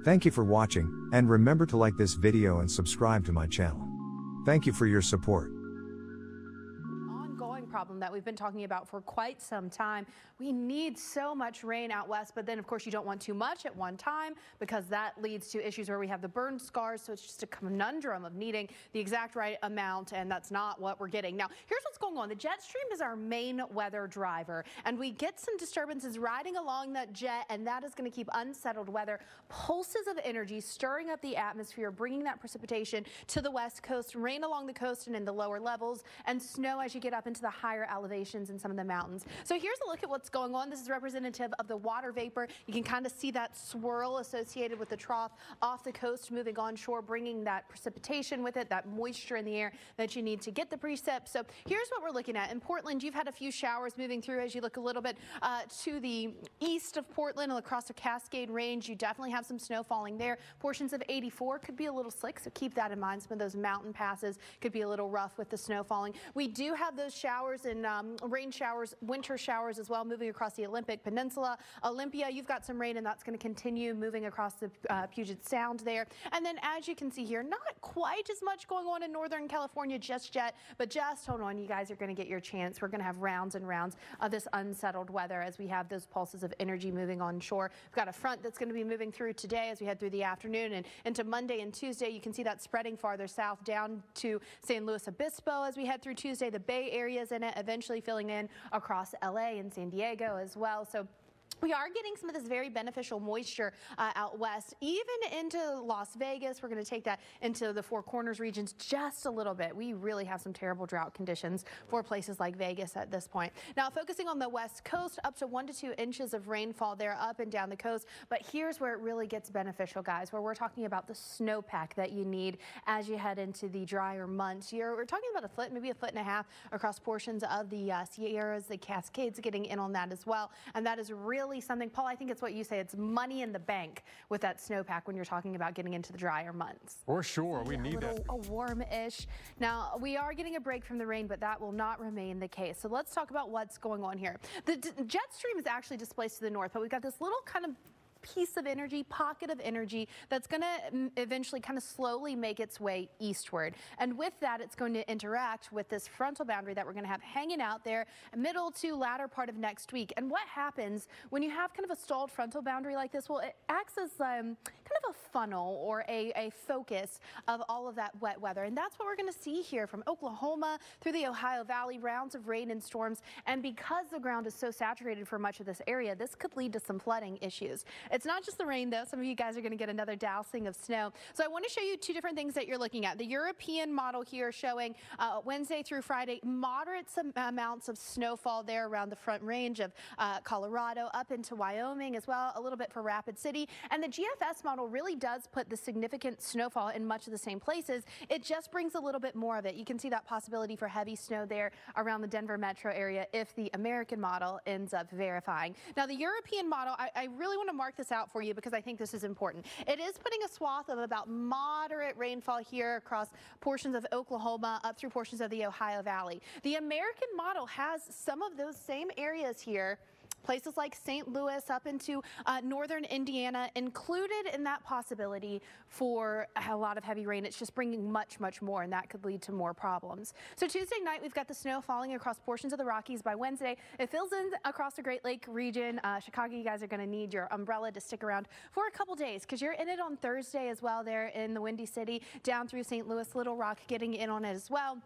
Thank you for watching, and remember to like this video and subscribe to my channel. Thank you for your support. Problem that we've been talking about for quite some time. We need so much rain out west, but then of course you don't want too much at one time because that leads to issues where we have the burn scars. So it's just a conundrum of needing the exact right amount, and that's not what we're getting. Now, here's what's going on. The jet stream is our main weather driver, and we get some disturbances riding along that jet, and that is going to keep unsettled weather, pulses of energy stirring up the atmosphere, bringing that precipitation to the west coast, rain along the coast and in the lower levels, and snow as you get up into the higher elevations in some of the mountains. So here's a look at what's going on. This is representative of the water vapor. You can kind of see that swirl associated with the trough off the coast moving onshore, bringing that precipitation with it, that moisture in the air that you need to get the precip. So here's what we're looking at. In Portland, you've had a few showers moving through as you look a little bit to the east of Portland and across the Cascade Range. You definitely have some snow falling there. Portions of 84 could be a little slick, so keep that in mind. Some of those mountain passes could be a little rough with the snow falling. We do have those showers and rain showers, winter showers as well, moving across the Olympic Peninsula. Olympia, you've got some rain, and that's going to continue moving across the Puget Sound there. And then as you can see here, not quite as much going on in Northern California just yet, but just hold on, you guys are going to get your chance. We're going to have rounds and rounds of this unsettled weather as we have those pulses of energy moving onshore. We've got a front that's going to be moving through today as we head through the afternoon and into Monday and Tuesday. You can see that spreading farther south down to San Luis Obispo as we head through Tuesday. The Bay Area's in it, eventually filling in across LA and San Diego as well. So we are getting some of this very beneficial moisture out west, even into Las Vegas. We're going to take that into the Four Corners regions just a little bit. We really have some terrible drought conditions for places like Vegas at this point. Now, focusing on the west coast, up to 1 to 2 inches of rainfall there up and down the coast. But here's where it really gets beneficial, guys, where we're talking about the snowpack that you need as you head into the drier months. We're talking about a foot, maybe a foot and a half across portions of the Sierras, the Cascades getting in on that as well. And that is really something, Paul, I think it's what you say, it's money in the bank with that snowpack when you're talking about getting into the drier months. For sure, we need that. A warm-ish. Now, we are getting a break from the rain, but that will not remain the case. So let's talk about what's going on here. The jet stream is actually displaced to the north, but we've got this little kind of piece of energy, pocket of energy that's going to eventually kind of slowly make its way eastward. And with that, it's going to interact with this frontal boundary that we're going to have hanging out there middle to latter part of next week. And what happens when you have kind of a stalled frontal boundary like this? Well, it acts as kind of a funnel or a focus of all of that wet weather. And that's what we're going to see here from Oklahoma through the Ohio Valley, rounds of rain and storms. And because the ground is so saturated for much of this area, this could lead to some flooding issues. It's not just the rain, though. Some of you guys are going to get another dousing of snow. So I want to show you two different things that you're looking at. The European model here showing Wednesday through Friday, moderate amounts of snowfall there around the front range of Colorado up into Wyoming as well, a little bit for Rapid City. And the GFS model really does put the significant snowfall in much of the same places. It just brings a little bit more of it. You can see that possibility for heavy snow there around the Denver metro area if the American model ends up verifying. Now, the European model, I really want to mark this out for you because I think this is important. It is putting a swath of about moderate rainfall here across portions of Oklahoma up through portions of the Ohio Valley. The American model has some of those same areas here, places like St. Louis up into northern Indiana, included in that possibility for a lot of heavy rain. It's just bringing much, much more, and that could lead to more problems. So Tuesday night, we've got the snow falling across portions of the Rockies. By Wednesday, it fills in across the Great Lake region. Chicago, you guys are going to need your umbrella to stick around for a couple days because you're in it on Thursday as well there in the Windy City, down through St. Louis, Little Rock getting in on it as well.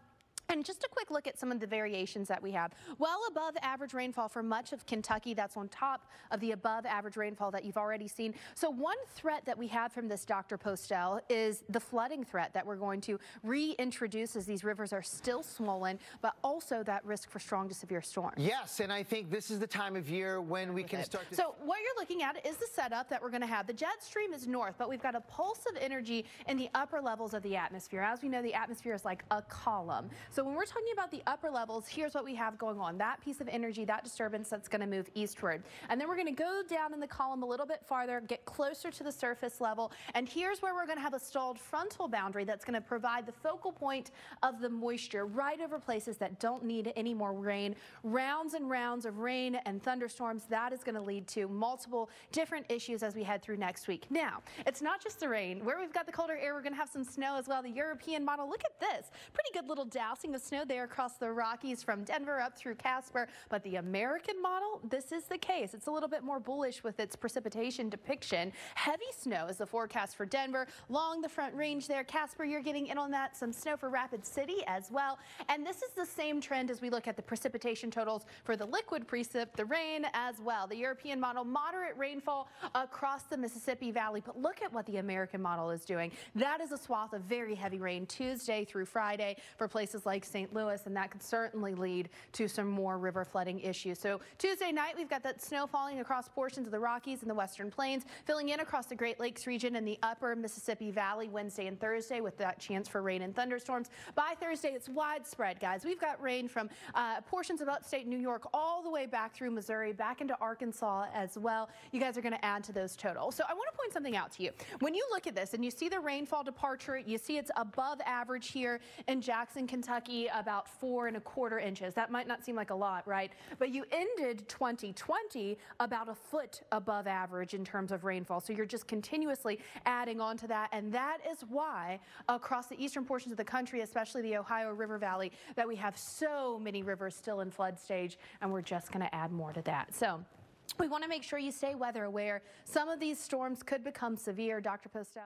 And just a quick look at some of the variations that we have. Well above average rainfall for much of Kentucky. That's on top of the above average rainfall that you've already seen. So one threat that we have from this Dr. Postel is the flooding threat that we're going to reintroduce as these rivers are still swollen, but also that risk for strong to severe storms. Yes, and I think this is the time of year when we can start to... So what you're looking at is the setup that we're going to have. The jet stream is north, but we've got a pulse of energy in the upper levels of the atmosphere. As we know, the atmosphere is like a column. So So when we're talking about the upper levels, here's what we have going on. That piece of energy, that disturbance that's going to move eastward. And then we're going to go down in the column a little bit farther, get closer to the surface level. And here's where we're going to have a stalled frontal boundary that's going to provide the focal point of the moisture right over places that don't need any more rain. Rounds and rounds of rain and thunderstorms, that is going to lead to multiple different issues as we head through next week. Now, it's not just the rain. Where we've got the colder air, we're going to have some snow as well. The European model, look at this. Pretty good little dousing of snow there across the Rockies from Denver up through Casper. But the American model, this is the case. It's a little bit more bullish with its precipitation depiction. Heavy snow is the forecast for Denver. Along the front range there, Casper, you're getting in on that. Some snow for Rapid City as well. And this is the same trend as we look at the precipitation totals for the liquid precip, the rain as well. The European model, moderate rainfall across the Mississippi Valley. But look at what the American model is doing. That is a swath of very heavy rain Tuesday through Friday for places like St. Louis, and that could certainly lead to some more river flooding issues. So Tuesday night, we've got that snow falling across portions of the Rockies and the Western Plains, filling in across the Great Lakes region and the upper Mississippi Valley Wednesday and Thursday with that chance for rain and thunderstorms. By Thursday, it's widespread, guys. We've got rain from portions of upstate New York all the way back through Missouri, back into Arkansas as well. You guys are going to add to those totals. So I want to point something out to you. When you look at this and you see the rainfall departure, you see it's above average here in Jackson, Kentucky, about 4¼ inches. That might not seem like a lot, right? But you ended 2020 about a foot above average in terms of rainfall. So you're just continuously adding on to that. And that is why across the eastern portions of the country, especially the Ohio River Valley, that we have so many rivers still in flood stage, and we're just going to add more to that. So we want to make sure you stay weather aware. Some of these storms could become severe. Dr. Postel.